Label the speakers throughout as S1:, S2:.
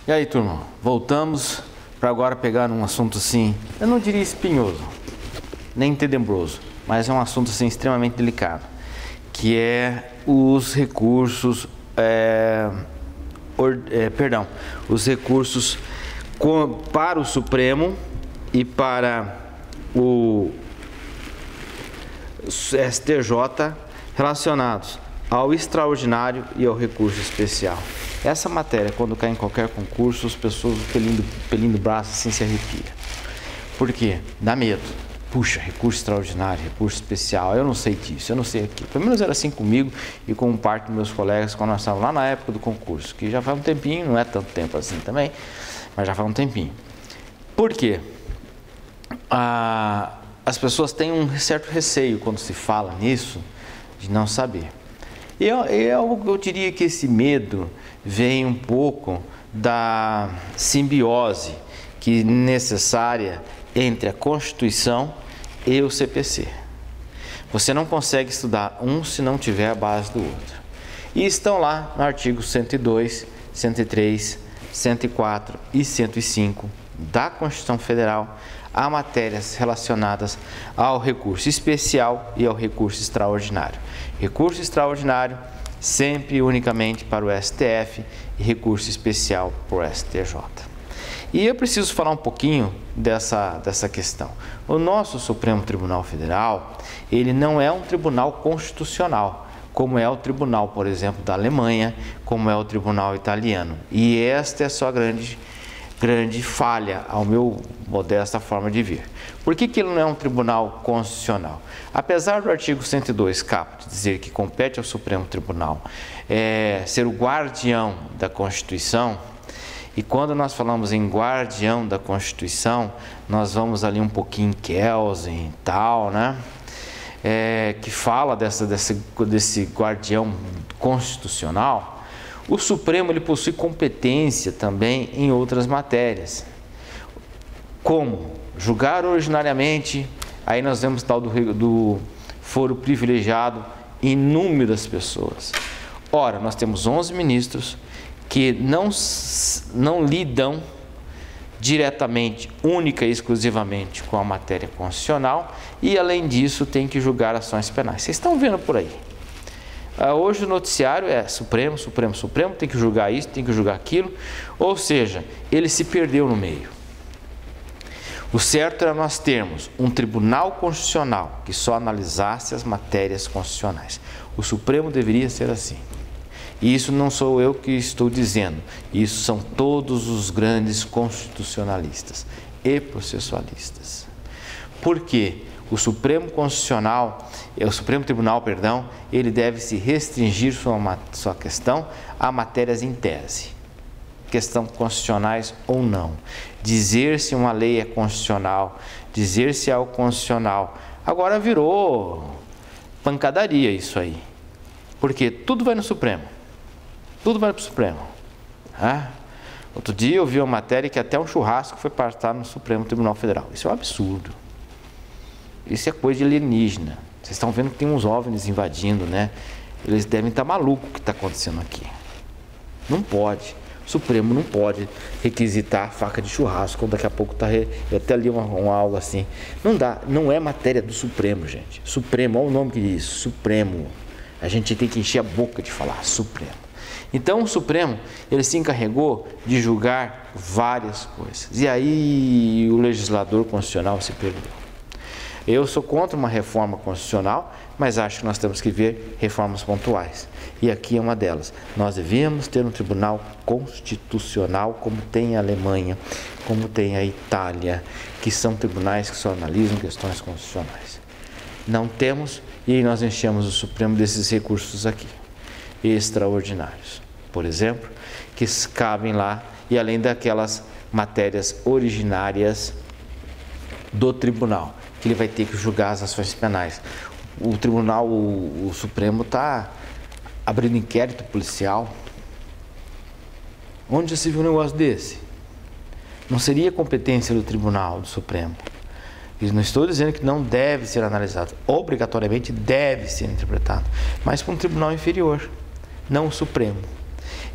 S1: E aí, turma, voltamos para agora pegar um assunto assim, eu não diria espinhoso, nem tenebroso, mas é um assunto assim extremamente delicado, que é os recursos, os recursos para o Supremo e para o STJ relacionados ao extraordinário e ao recurso especial. Essa matéria, quando cai em qualquer concurso, as pessoas, pelindo o braço, assim se arrepia. Por quê? Dá medo. Puxa, recurso extraordinário, recurso especial, eu não sei disso, eu não sei aquilo. Pelo menos era assim comigo e com parte dos meus colegas quando nós estávamos lá na época do concurso, que já faz um tempinho, não é tanto tempo assim também, mas já faz um tempinho. Por quê? As pessoas têm um certo receio quando se fala nisso, de não saber. Eu diria que esse medo vem um pouco da simbiose que é necessária entre a Constituição e o CPC. Você não consegue estudar um se não tiver a base do outro. E estão lá no artigo 102, 103, 104 e 105 da Constituição Federal há matérias relacionadas ao recurso especial e ao recurso extraordinário. Recurso extraordinário sempre e unicamente para o STF e recurso especial para o STJ. E eu preciso falar um pouquinho dessa questão. O nosso Supremo Tribunal Federal, ele não é um tribunal constitucional, como é o tribunal, por exemplo, da Alemanha, como é o tribunal italiano. E esta é a sua grande falha, ao meu modesta forma de ver. Por que ele não é um tribunal constitucional? Apesar do artigo 102 caput dizer que compete ao Supremo Tribunal ser o guardião da Constituição, e quando nós falamos em guardião da Constituição, nós vamos ali um pouquinho em Kelsen e tal, né? Que fala desse guardião constitucional. O Supremo ele possui competência também em outras matérias, como julgar originariamente, aí nós vemos tal do foro privilegiado, inúmeras pessoas. Ora, nós temos 11 ministros que não lidam diretamente, única e exclusivamente com a matéria constitucional e, além disso, tem que julgar ações penais. Vocês estão vendo por aí. Hoje o noticiário é Supremo, Supremo, Supremo, tem que julgar isso, tem que julgar aquilo, ou seja, ele se perdeu no meio. O certo era nós termos um tribunal constitucional que só analisasse as matérias constitucionais. O Supremo deveria ser assim. E isso não sou eu que estou dizendo, isso são todos os grandes constitucionalistas e processualistas. Por quê? O Supremo Tribunal, ele deve se restringir sua questão a matérias em tese, questão constitucionais ou não. Dizer se uma lei é constitucional, dizer se é o constitucional, agora virou pancadaria isso aí. Porque tudo vai no Supremo, tudo vai para o Supremo. Outro dia eu vi uma matéria que até um churrasco foi passar no Supremo Tribunal Federal. Isso é um absurdo. Isso é coisa de alienígena. Vocês estão vendo que tem uns OVNIs invadindo, né? Eles devem estar malucos o que está acontecendo aqui. Não pode. O Supremo não pode requisitar faca de churrasco. Daqui a pouco está até ali uma aula assim. Não dá. Não é matéria do Supremo, gente. Supremo, olha o nome que diz. Supremo. A gente tem que encher a boca de falar Supremo. Então o Supremo, ele se encarregou de julgar várias coisas. E aí o legislador constitucional se perdeu. Eu sou contra uma reforma constitucional, mas acho que nós temos que ver reformas pontuais. E aqui é uma delas. Nós devíamos ter um tribunal constitucional como tem a Alemanha, como tem a Itália, que são tribunais que só analisam questões constitucionais. Não temos, e nós enchemos o Supremo desses recursos aqui, extraordinários, por exemplo, que cabem lá, e além daquelas matérias originárias do tribunal, que ele vai ter que julgar as ações penais. O tribunal, o Supremo está abrindo inquérito policial. Onde já se viu um negócio desse? Não seria competência do Tribunal, do Supremo. Eu não estou dizendo que não deve ser analisado. Obrigatoriamente deve ser interpretado. Mas para um tribunal inferior, não o Supremo.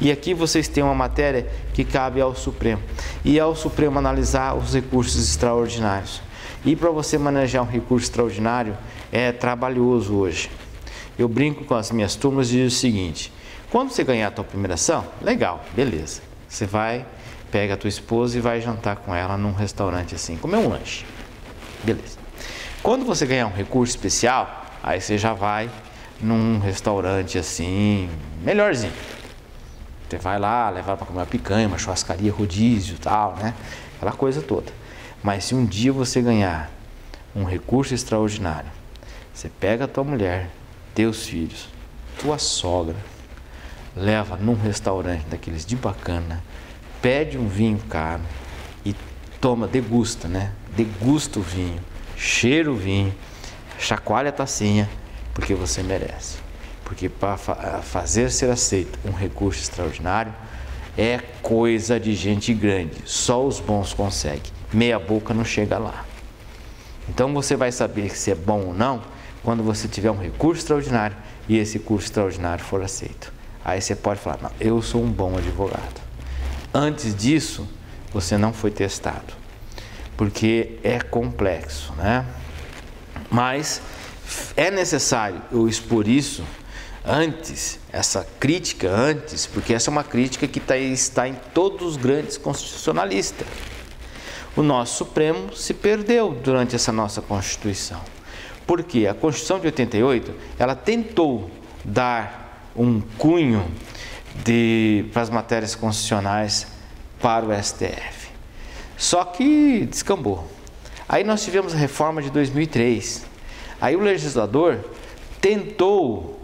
S1: E aqui vocês têm uma matéria que cabe ao Supremo. E ao Supremo analisar os recursos extraordinários. E para você manejar um recurso extraordinário é trabalhoso hoje. Eu brinco com as minhas turmas e digo o seguinte: quando você ganhar a tua primeira ação, legal, beleza. Você vai, pega a tua esposa e vai jantar com ela num restaurante assim, comer um lanche. Beleza. Quando você ganhar um recurso especial, aí você já vai num restaurante assim, melhorzinho. Você vai lá, levar para comer uma picanha, uma churrascaria, rodízio e tal, né? Aquela coisa toda. Mas se um dia você ganhar um recurso extraordinário, você pega a tua mulher, teus filhos, tua sogra, leva num restaurante daqueles de bacana, pede um vinho caro e toma, degusta, né? Degusta o vinho, cheira o vinho, chacoalha a tacinha, porque você merece. Porque para fazer ser aceito um recurso extraordinário é coisa de gente grande, só os bons conseguem, meia boca não chega lá. Então você vai saber se é bom ou não quando você tiver um recurso extraordinário e esse curso extraordinário for aceito. Aí você pode falar: não, eu sou um bom advogado. Antes disso, você não foi testado, porque é complexo, né? Mas é necessário eu expor isso antes, essa crítica antes, porque essa é uma crítica que está em todos os grandes constitucionalistas. O nosso Supremo se perdeu durante essa nossa Constituição. Porque a Constituição de 88, ela tentou dar um cunho para as matérias constitucionais para o STF. Só que descambou. Aí nós tivemos a reforma de 2003. Aí o legislador tentou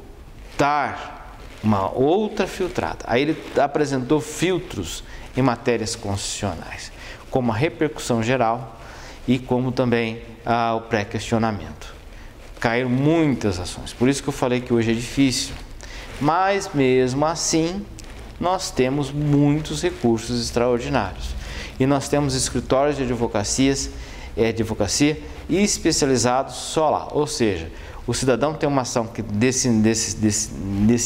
S1: dar uma outra filtrada. Aí ele apresentou filtros em matérias constitucionais, como a repercussão geral e como também o pré-questionamento. Caíram muitas ações, por isso que eu falei que hoje é difícil. Mas mesmo assim, nós temos muitos recursos extraordinários. E nós temos escritórios de advocacia especializados só lá. Ou seja, o cidadão tem uma ação desse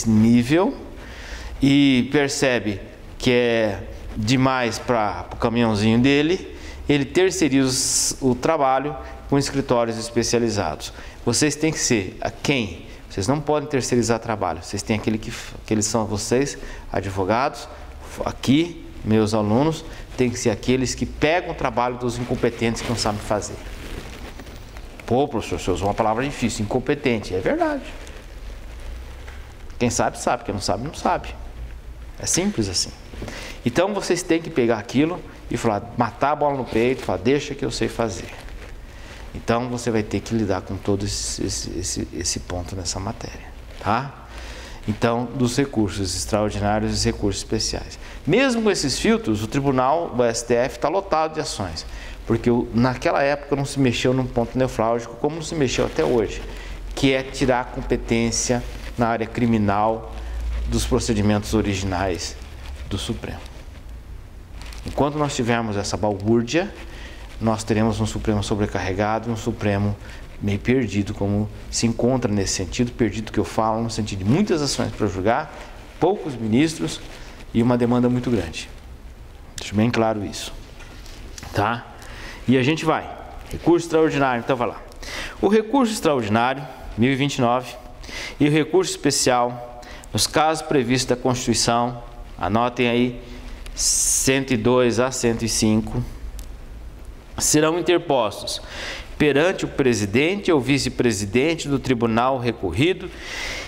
S1: nível e percebe que é demais para o caminhãozinho dele, ele terceiriza o trabalho com escritórios especializados. Vocês têm que ser a quem? Vocês não podem terceirizar trabalho. Vocês têm aqueles são vocês, advogados, aqui, meus alunos, tem que ser aqueles que pegam o trabalho dos incompetentes que não sabem fazer. Pô, professor, você usou uma palavra difícil, incompetente. É verdade. Quem sabe, sabe. Quem não sabe, não sabe. É simples assim. Então, vocês têm que pegar aquilo e falar, matar a bola no peito, falar, deixa que eu sei fazer. Então, você vai ter que lidar com todo esse ponto nessa matéria, tá? Então, dos recursos extraordinários e recursos especiais. Mesmo com esses filtros, o tribunal, o STF, está lotado de ações. Porque naquela época não se mexeu num ponto nevrálgico como não se mexeu até hoje, que é tirar a competência na área criminal dos procedimentos originais do Supremo. Enquanto nós tivermos essa balbúrdia, nós teremos um Supremo sobrecarregado e um Supremo meio perdido, como se encontra nesse sentido, perdido que eu falo, no sentido de muitas ações para julgar, poucos ministros e uma demanda muito grande. Deixo bem claro isso, tá? E a gente vai. Recurso extraordinário, então vai lá. O recurso extraordinário, 1029, e o recurso especial, nos casos previstos da Constituição, anotem aí, 102 a 105, serão interpostos perante o presidente ou vice-presidente do tribunal recorrido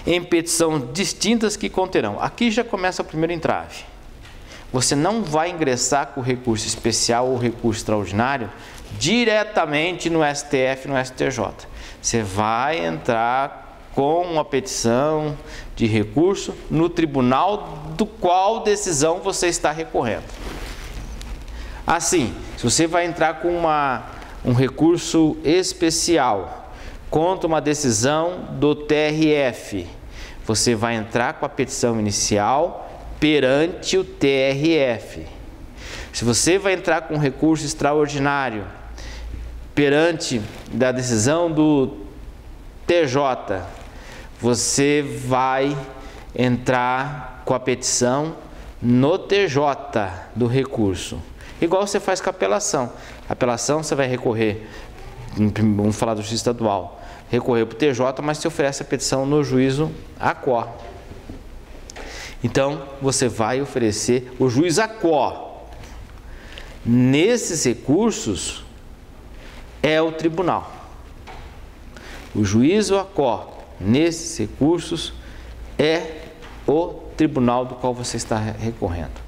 S1: em petição distintas que conterão. Aqui já começa o primeiro entrave. Você não vai ingressar com o recurso especial ou recurso extraordinário diretamente no STF, no STJ. Você vai entrar com uma petição de recurso no tribunal do qual decisão você está recorrendo. Assim, se você vai entrar com um recurso especial contra uma decisão do TRF, você vai entrar com a petição inicial perante o TRF. Se você vai entrar com um recurso extraordinário perante da decisão do TJ, você vai entrar com a petição no TJ do recurso. Igual você faz com a apelação. A apelação você vai recorrer, vamos falar do juiz estadual, recorrer para o TJ, mas você oferece a petição no juízo ACO. Então, você vai oferecer o juiz ACO. Nesses recursos, é o tribunal. O juízo ACO, nesses recursos, é o tribunal do qual você está recorrendo.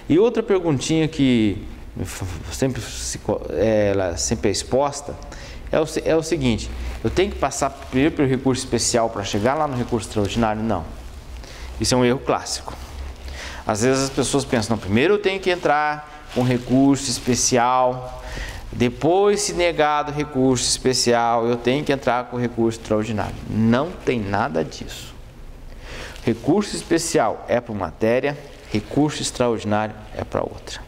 S1: E outra perguntinha que sempre é exposta é o seguinte: eu tenho que passar primeiro pelo recurso especial para chegar lá no recurso extraordinário? Não. Isso é um erro clássico. Às vezes as pessoas pensam, não, primeiro eu tenho que entrar com recurso especial, depois, se negado o recurso especial, eu tenho que entrar com recurso extraordinário. Não tem nada disso. Recurso especial é para uma matéria, recurso extraordinário é para outra.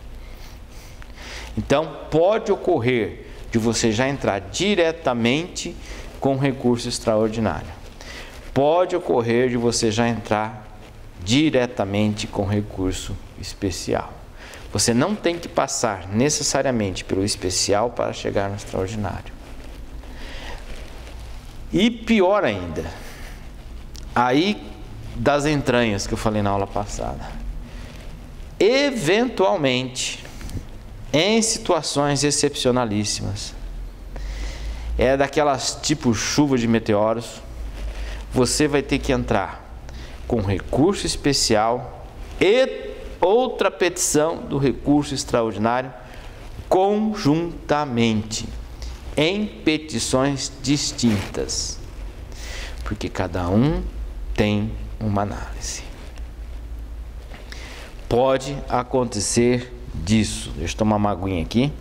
S1: Então, pode ocorrer de você já entrar diretamente com recurso extraordinário. Pode ocorrer de você já entrar diretamente com recurso especial. Você não tem que passar necessariamente pelo especial para chegar no extraordinário. E pior ainda, aí das entranhas que eu falei na aula passada, eventualmente, em situações excepcionalíssimas, é daquelas tipo chuva de meteoros, você vai ter que entrar com recurso especial e outra petição do recurso extraordinário conjuntamente, em petições distintas, porque cada um tem uma análise. Pode acontecer disso. Deixa eu tomar uma aguinha aqui,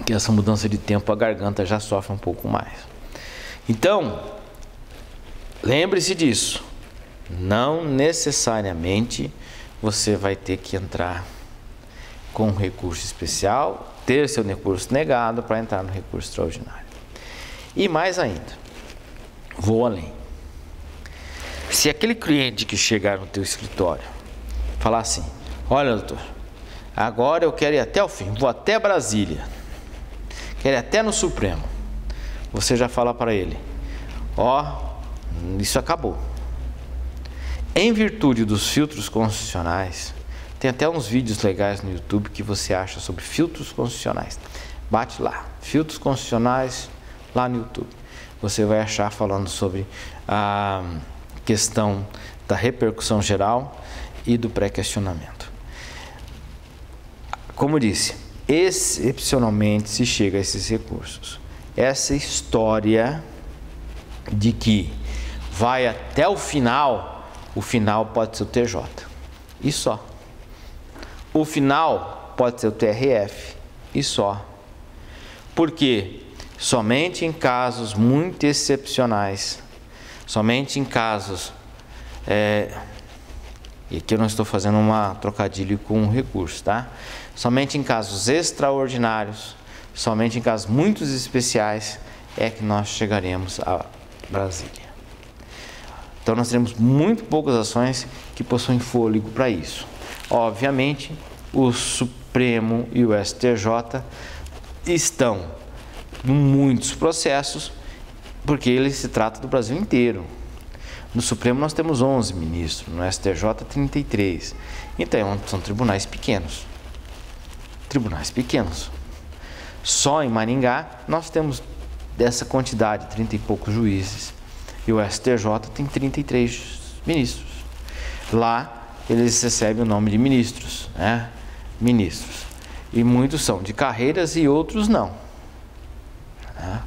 S1: que essa mudança de tempo a garganta já sofre um pouco mais. Então, lembre-se disso. Não necessariamente você vai ter que entrar com recurso especial, ter seu recurso negado para entrar no recurso extraordinário. E mais ainda, vou além. Se aquele cliente que chegar no teu escritório falar assim: olha, doutor, agora eu quero ir até o fim, vou até Brasília, quero ir até no Supremo, você já fala para ele: ó, isso acabou. Em virtude dos filtros constitucionais, tem até uns vídeos legais no YouTube que você acha sobre filtros constitucionais. Bate lá, filtros constitucionais, lá no YouTube. Você vai achar falando sobre a questão da repercussão geral e do pré-questionamento. Como disse, excepcionalmente se chega a esses recursos. Essa história de que vai até o final pode ser o TJ, e só. O final pode ser o TRF, e só. Porque somente em casos muito excepcionais, somente em casos, e aqui eu não estou fazendo uma trocadilho com o recurso, tá? Somente em casos extraordinários, somente em casos muito especiais, é que nós chegaremos a Brasília. Então nós teremos muito poucas ações que possuem fôlego para isso. Obviamente, o Supremo e o STJ estão em muitos processos, porque ele se trata do Brasil inteiro. No Supremo nós temos 11 ministros, no STJ 33. Então são tribunais pequenos. Tribunais pequenos. Só em Maringá nós temos dessa quantidade, 30 e poucos juízes. E o STJ tem 33 ministros. Lá eles recebem o nome de ministros, né? Ministros. E muitos são de carreiras e outros não. Né?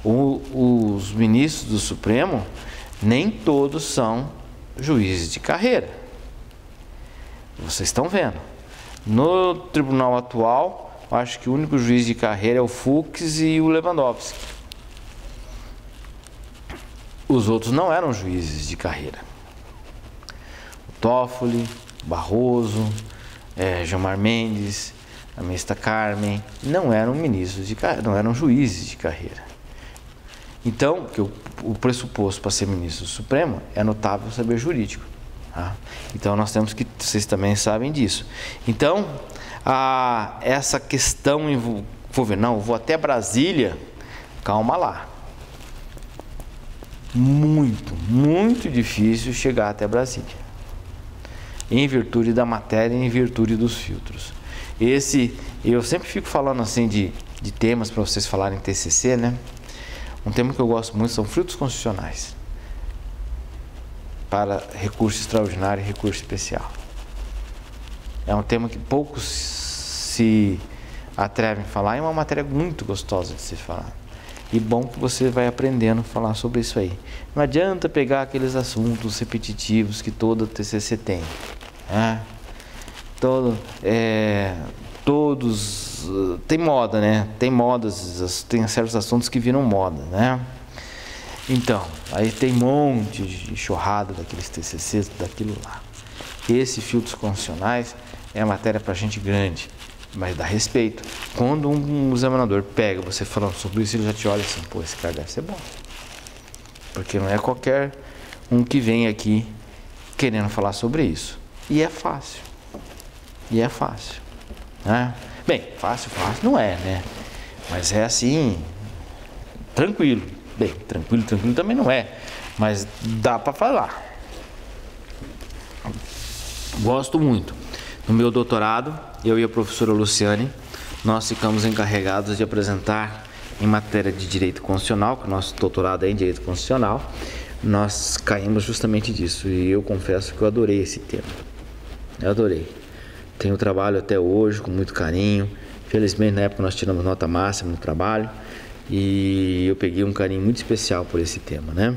S1: Os ministros do Supremo, nem todos são juízes de carreira. Vocês estão vendo. No tribunal atual, eu acho que o único juiz de carreira é o Fux e o Lewandowski. Os outros não eram juízes de carreira. O Toffoli, Barroso, Gilmar Mendes, a ministra Carmen, não eram ministros de carreira, não eram juízes de carreira. Então, o pressuposto para ser ministro do Supremo é notável saber jurídico. Tá? Então nós temos que, vocês também sabem disso. Então, essa questão envolver, não, eu vou até Brasília, calma lá. Muito difícil chegar até Brasília. Em virtude da matéria, em virtude dos filtros. Eu sempre fico falando assim de temas para vocês falarem em TCC, né? Um tema que eu gosto muito são filtros constitucionais para recurso extraordinário e recurso especial. É um tema que poucos se atrevem a falar, é uma matéria muito gostosa de se falar. E bom que você vai aprendendo a falar sobre isso aí. Não adianta pegar aqueles assuntos repetitivos que todo TCC tem. Né? Todos tem moda, né? Tem modas, tem certos assuntos que viram moda, né? Então, aí tem um monte de enxurrada daqueles TCCs, daquilo lá. Esse filtros constitucionais é matéria para gente grande, mas dá respeito. Quando um examinador pega você falando sobre isso, ele já te olha assim, pô, esse cara deve ser bom. Porque não é qualquer um que vem aqui querendo falar sobre isso. E é fácil. Né? Bem, fácil não é, né? Mas é assim, tranquilo. Bem, tranquilo também não é, mas dá para falar. Gosto muito. No meu doutorado, eu e a professora Luciane, nós ficamos encarregados de apresentar em matéria de direito constitucional, que o nosso doutorado é em direito constitucional, nós caímos justamente disso, e eu confesso que eu adorei esse tema. Eu adorei. Tenho trabalho até hoje com muito carinho. Felizmente, na época, nós tiramos nota máxima no trabalho, e eu peguei um carinho muito especial por esse tema, né?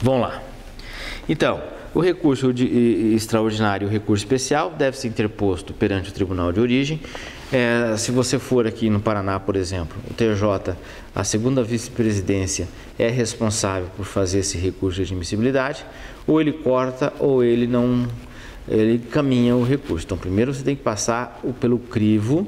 S1: Vamos lá. Então, o recurso extraordinário e o recurso especial deve ser interposto perante o Tribunal de Origem. Se você for aqui no Paraná, por exemplo, o TJ, a segunda vice-presidência é responsável por fazer esse recurso de admissibilidade, ou ele corta ou ele caminha o recurso. Então, primeiro você tem que passar pelo crivo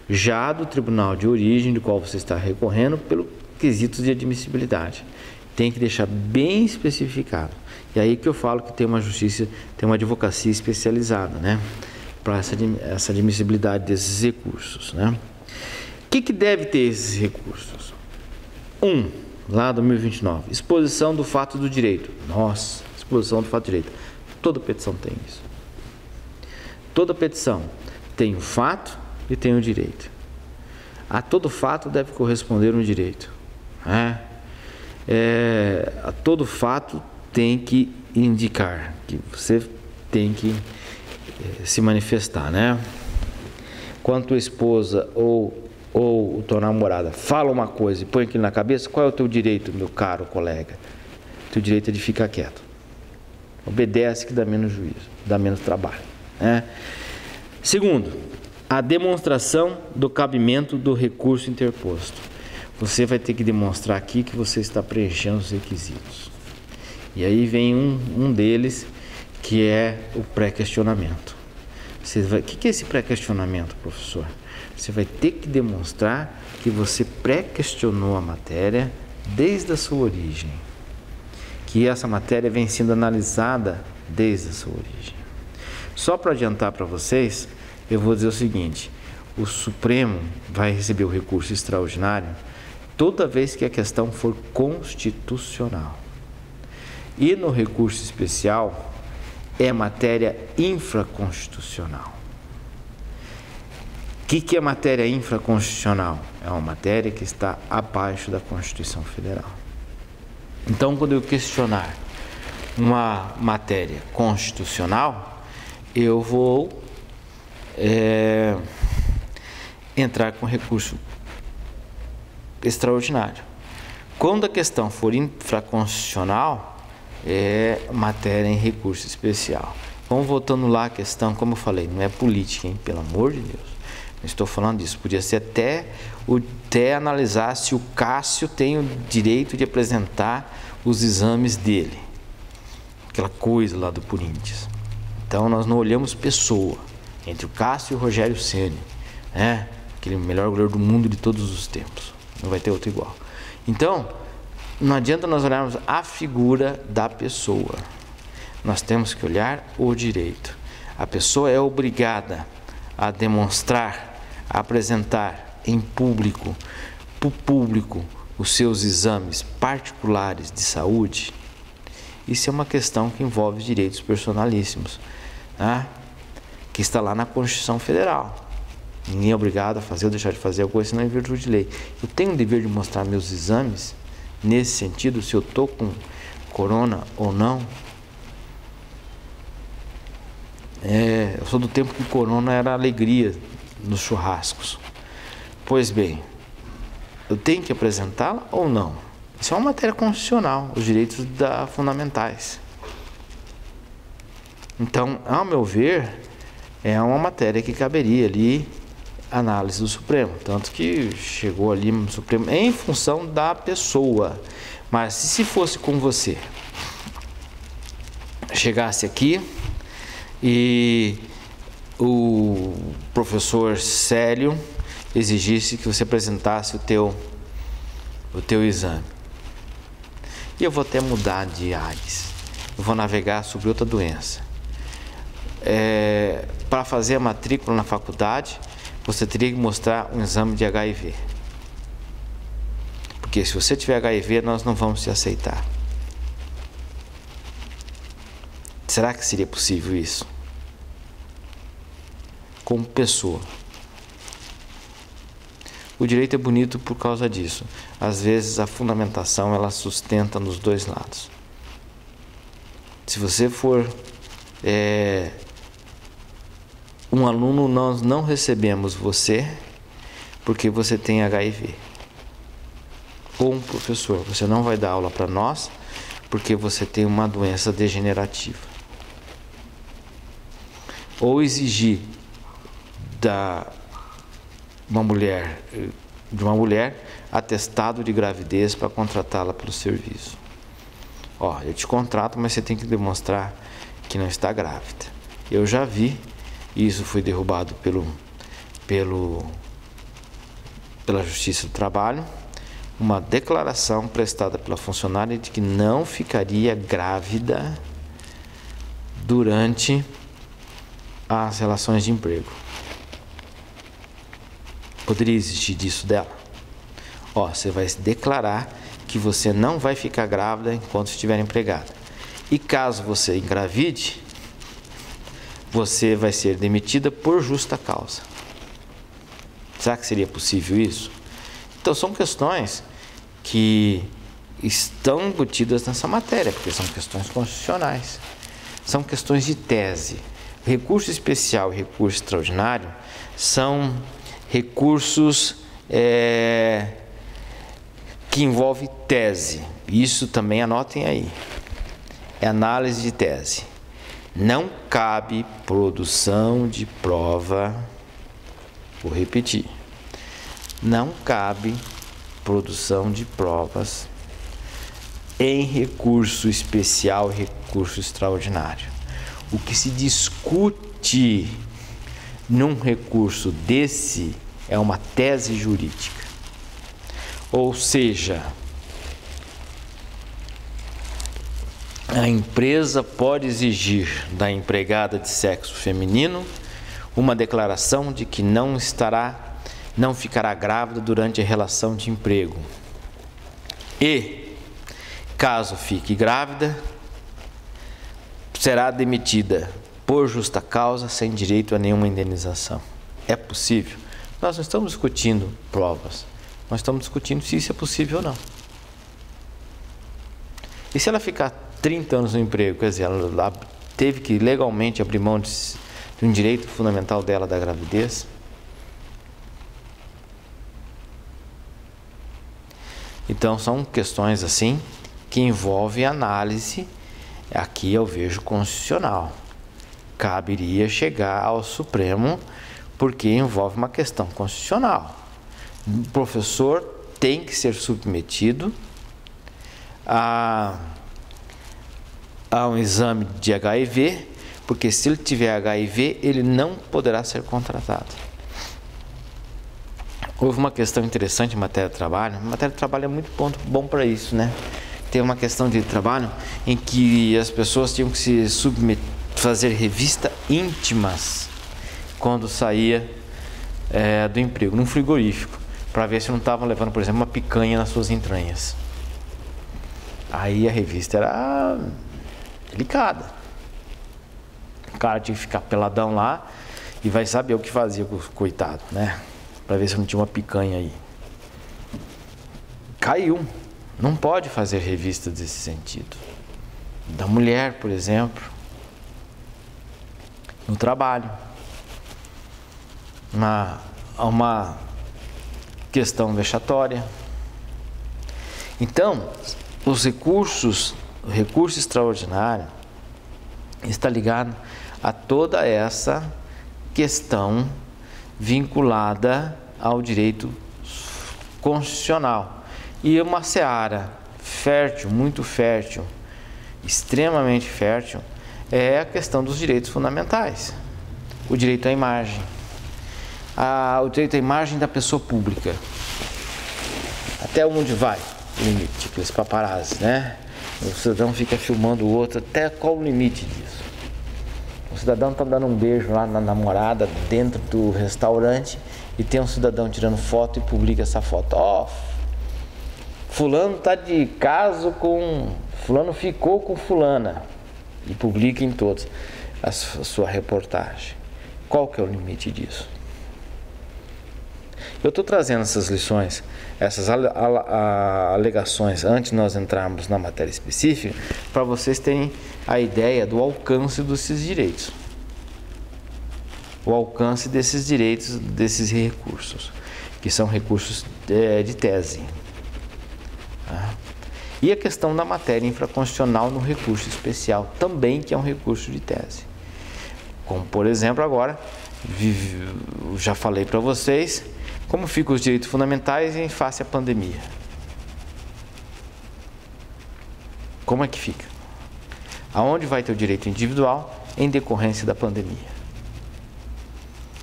S1: já do Tribunal de Origem, do qual você está recorrendo, pelo quesito de admissibilidade. Tem que deixar bem especificado. E aí que eu falo que tem uma justiça, tem uma advocacia especializada, né? Para essa admissibilidade desses recursos, né? O que deve ter esses recursos? Lá do 1029, exposição do fato do direito. Nossa, exposição do fato do direito. Toda petição tem isso. Toda petição tem o fato e tem o direito. A todo fato deve corresponder um direito. Né? A todo fato tem que indicar que você tem que se manifestar, né? Quando tua esposa ou tua namorada fala uma coisa e põe aquilo na cabeça, qual é o teu direito, meu caro colega? Teu direito é de ficar quieto. Obedece que dá menos juízo, dá menos trabalho, né? Segundo, a demonstração do cabimento do recurso interposto. Você vai ter que demonstrar aqui que você está preenchendo os requisitos. E aí vem um deles, que é o pré-questionamento. O que é esse pré-questionamento, professor? Você vai ter que demonstrar que você pré-questionou a matéria desde a sua origem. Que essa matéria vem sendo analisada desde a sua origem. Só para adiantar para vocês, eu vou dizer o seguinte: o Supremo vai receber o recurso extraordinário toda vez que a questão for constitucional. E no recurso especial é matéria infraconstitucional. O que é matéria infraconstitucional? É uma matéria que está abaixo da Constituição Federal. Então, quando eu questionar uma matéria constitucional, eu vou entrar com recurso extraordinário. Quando a questão for infraconstitucional, é matéria em recurso especial. Vamos voltando lá à questão, como eu falei, não é política, hein? Pelo amor de Deus. Não estou falando disso. Podia ser até analisar se o Cássio tem o direito de apresentar os exames dele. Aquela coisa lá do Corinthians. Então, nós não olhamos pessoa. Entre o Cássio e o Rogério Ceni, né? Aquele melhor goleiro do mundo de todos os tempos. Não vai ter outro igual. Então, não adianta nós olharmos a figura da pessoa. nós temos que olhar o direito. A pessoa é obrigada a demonstrar, a apresentar em público, para o público, os seus exames particulares de saúde. Isso é uma questão que envolve direitos personalíssimos, né? Que está lá na Constituição Federal. Ninguém é obrigado a fazer ou deixar de fazer alguma coisa, senão em virtude de lei. Eu tenho o dever de mostrar meus exames, nesse sentido, se eu estou com corona ou não. Eu sou do tempo que corona era alegria nos churrascos. Pois bem, eu tenho que apresentá-la ou não? Isso é uma matéria constitucional, os direitos fundamentais. Então, ao meu ver, é uma matéria que caberia ali análise do Supremo, tanto que chegou ali no Supremo em função da pessoa. Mas se fosse com você, chegasse aqui e o professor Célio exigisse que você apresentasse o teu exame, e eu vou até mudar de áreas, eu vou navegar sobre outra doença. Para fazer a matrícula na faculdade, você teria que mostrar um exame de HIV. Porque se você tiver HIV, nós não vamos te aceitar. Será que seria possível isso? Como pessoa. O direito é bonito por causa disso. Às vezes a fundamentação ela sustenta nos dois lados. Se você for um aluno, nós não recebemos você porque você tem HIV. Ou um professor, você não vai dar aula para nós porque você tem uma doença degenerativa. Ou exigir de uma mulher atestado de gravidez para contratá-la pelo serviço. Eu te contrato, mas você tem que demonstrar que não está grávida. Eu já vi, e isso foi derrubado pela Justiça do Trabalho, uma declaração prestada pela funcionária de que não ficaria grávida durante as relações de emprego. Poderia existir disso dela? Você vai declarar que você não vai ficar grávida enquanto estiver empregada. E caso você engravide, você vai ser demitida por justa causa. Será que seria possível isso? Então são questões que estão embutidas nessa matéria, porque são questões constitucionais. São questões de tese. Recurso especial e recurso extraordinário são recursos que envolvem tese. Isso também anotem aí. É análise de tese. Não cabe produção de prova, vou repetir, não cabe produção de provas em recurso especial e recurso extraordinário. O que se discute num recurso desse é uma tese jurídica. Ou seja, a empresa pode exigir da empregada de sexo feminino uma declaração de que não ficará grávida durante a relação de emprego. E, caso fique grávida, será demitida por justa causa, sem direito a nenhuma indenização. É possível? Nós não estamos discutindo provas, nós estamos discutindo se isso é possível ou não. E se ela ficar 30 anos no emprego, quer dizer, ela teve que legalmente abrir mão de um direito fundamental dela da gravidez? Então são questões assim que envolvem análise, aqui eu vejo constitucional. Caberia chegar ao Supremo porque envolve uma questão constitucional. O professor tem que ser submetido a um exame de HIV, porque se ele tiver HIV, ele não poderá ser contratado. Houve uma questão interessante em matéria de trabalho. A matéria de trabalho é muito bom para isso, né? tem uma questão de trabalho em que as pessoas tinham que se submeter, fazer revista íntimas quando saía do emprego, num frigorífico, para ver se não estavam levando, por exemplo, uma picanha nas suas entranhas. Aí a revista era delicada. O cara tinha que ficar peladão lá e vai saber o que fazia com o coitado, né? Para ver se não tinha uma picanha aí. Caiu. Não pode fazer revista desse sentido. Da mulher, por exemplo, no trabalho. Uma questão vexatória. Então, o recurso extraordinário está ligado a toda essa questão vinculada ao direito constitucional. E uma seara fértil, muito fértil, extremamente fértil, é a questão dos direitos fundamentais. O direito à imagem. O direito à imagem da pessoa pública. Até onde vai o limite? Aqueles paparazzi, né? O cidadão fica filmando o outro. Até qual o limite disso? O cidadão está dando um beijo lá na namorada dentro do restaurante e tem um cidadão tirando foto e publica essa foto. Fulano está de caso com... Fulano ficou com fulana. E publica em todos a sua reportagem. Qual que é o limite disso? Eu estou trazendo essas lições, essas alegações, antes de nós entrarmos na matéria específica, para vocês terem a ideia do alcance desses direitos. O alcance desses direitos, desses recursos, que são recursos de tese. E a questão da matéria infraconstitucional no recurso especial, também que é um recurso de tese. Como, por exemplo, agora, já falei para vocês, como ficam os direitos fundamentais em face à pandemia. Como é que fica? Aonde vai ter o direito individual em decorrência da pandemia?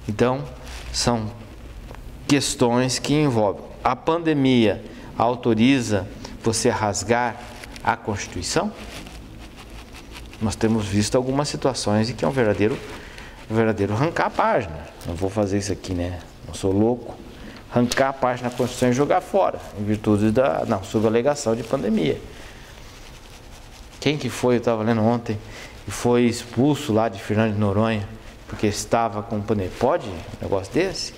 S1: Então, são questões que envolvem. A pandemia autoriza você a rasgar a Constituição? Nós temos visto algumas situações em que é um verdadeiro arrancar a página. Não vou fazer isso aqui, né? Não sou louco. Arrancar a página da Constituição e jogar fora, em virtude sob a alegação de pandemia. Quem que foi, eu estava lendo ontem, e foi expulso lá de Fernando de Noronha, porque estava com pandemia. Pode um negócio desse?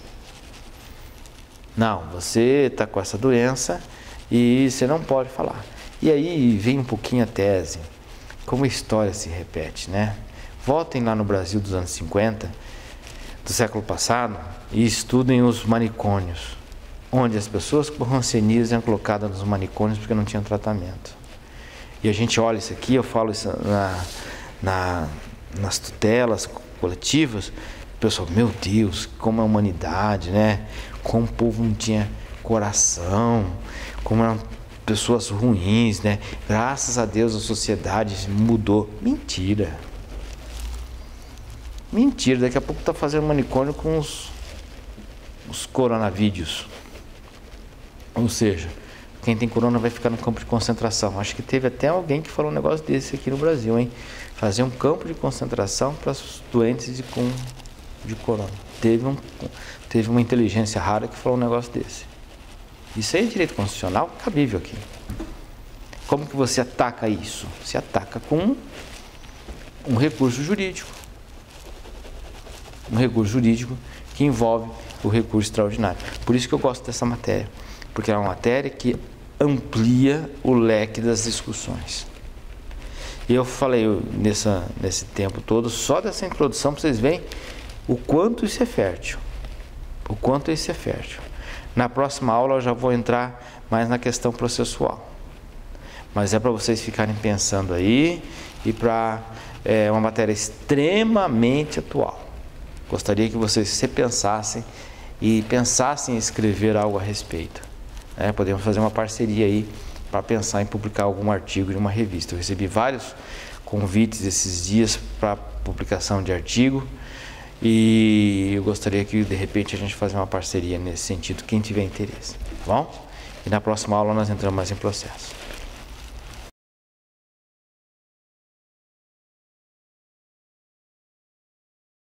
S1: Não, você está com essa doença e você não pode falar. E aí vem um pouquinho a tese, como a história se repete, né? Voltem lá no Brasil dos anos 50, do século passado, e estudem os manicônios, onde as pessoas com hanseníase eram colocadas nos manicônios porque não tinham tratamento. E a gente olha isso aqui, eu falo isso nas tutelas coletivas, o pessoal, meu Deus, como a humanidade, né? Como o povo não tinha coração, como eram pessoas ruins, né? Graças a Deus a sociedade mudou. Mentira. Mentira, daqui a pouco está fazendo manicônio com os coronavídeos. Ou seja, quem tem corona vai ficar no campo de concentração. Acho que teve até alguém que falou um negócio desse aqui no Brasil, hein? Fazer um campo de concentração para os doentes de corona. Teve uma inteligência rara que falou um negócio desse. Isso aí é direito constitucional cabível aqui. Como que você ataca isso? Se ataca com um recurso jurídico. Um recurso jurídico que envolve o recurso extraordinário. Por isso que eu gosto dessa matéria, porque é uma matéria que amplia o leque das discussões. E eu falei nesse tempo todo, só dessa introdução, para vocês verem o quanto isso é fértil. O quanto isso é fértil. Na próxima aula eu já vou entrar mais na questão processual. Mas é para vocês ficarem pensando aí e para uma matéria extremamente atual. Gostaria que vocês se pensassem e pensassem em escrever algo a respeito. Podemos fazer uma parceria aí para pensar em publicar algum artigo em uma revista. Eu recebi vários convites esses dias para publicação de artigo e eu gostaria que de repente a gente fazer uma parceria nesse sentido, quem tiver interesse, tá bom? E na próxima aula nós entramos mais em processo.